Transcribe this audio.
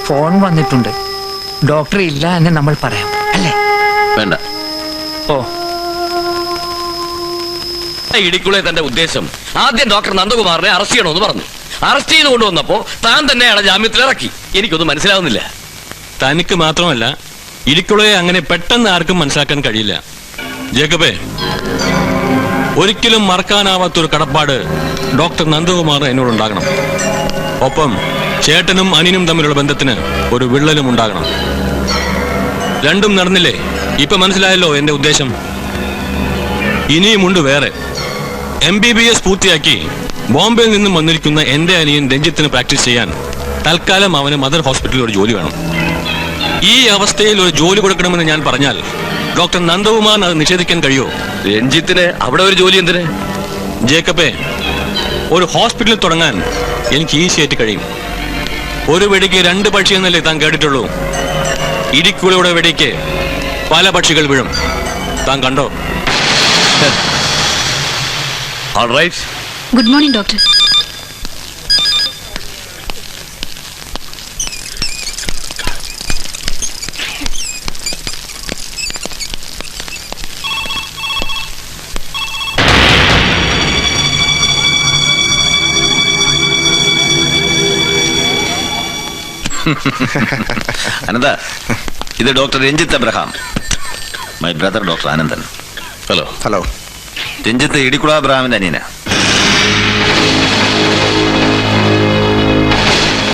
Phone വന്നിട്ടുണ്ട്. Doctor ഇല്ല എന്ന് നമ്മൾ പറയാം അല്ലേ? വേണ്ട. ഓ, ഇടിക്കുളെ തന്റെ ഉദ്ദേശം ആദ്യം ഡോക്ടർ നന്ദകുമാറിനെ അറസ്റ്റ് ചെയ്യണമെന്ന് പറഞ്ഞു. അറസ്റ്റ് ചെയ്ത് കൊണ്ടുവന്നപ്പോ താൻ തന്നെയാണ് ജാമ്യത്തിൽ ഇറക്കി. എനിക്കൊന്നും മനസ്സിലാവുന്നില്ല. തനിക്ക് മാത്രമല്ല, ഇടിക്കുളയെ അങ്ങനെ പെട്ടെന്ന് ആർക്കും മനസ്സിലാക്കാൻ കഴിയില്ല. ജേക്കബേ, ഒരിക്കലും മറക്കാനാവാത്തൊരു കടപ്പാട് ഡോക്ടർ നന്ദകുമാർ എന്നോടുണ്ടാകണം. ഒപ്പം ചേട്ടനും അനിയനും തമ്മിലുള്ള ബന്ധത്തിന് ഒരു വിള്ളലും ഉണ്ടാകണം. രണ്ടും നടന്നില്ലേ? ഇപ്പൊ മനസ്സിലായല്ലോ എന്റെ ഉദ്ദേശം. ഇനിയുമുണ്ട് വേറെ. MBBS പൂർത്തിയാക്കി ബോംബെയിൽ നിന്നും വന്നിരിക്കുന്ന എന്റെ അനിയൻ രഞ്ജിത്തിന് പ്രാക്ടീസ് ചെയ്യാൻ തൽക്കാലം അവന് മദർ ഹോസ്പിറ്റലിൽ ഒരു ജോലി വേണം. ഈ അവസ്ഥയിൽ ഒരു ജോലി കൊടുക്കണമെന്ന് ഞാൻ പറഞ്ഞാൽ ഡോക്ടർ നന്ദകുമാറിന് അത് നിഷേധിക്കാൻ കഴിയുമോ? രഞ്ജിത്തിന് അവിടെ ഒരു ജോലി എന്തിന്? ജേക്കബേ, ഒരു ഹോസ്പിറ്റലിൽ തുടങ്ങാൻ എനിക്ക് ഈസിയായിട്ട് കഴിയും. ഒരു വെടിക്ക് 2 പക്ഷി എന്നല്ലേ താൻ കേട്ടിട്ടുള്ളൂ? ഇടിക്കുളയുടെ വെടിക്ക് പല പക്ഷികൾ വീഴും. താൻ കണ്ടോ? All right. Good morning doctor. Anantha, ഇത് doctor Ranjith Abraham, my brother doctor Anandan. Hello. Ranjith Idicula അബ്രഹാമിന്റെ അനിയനാ.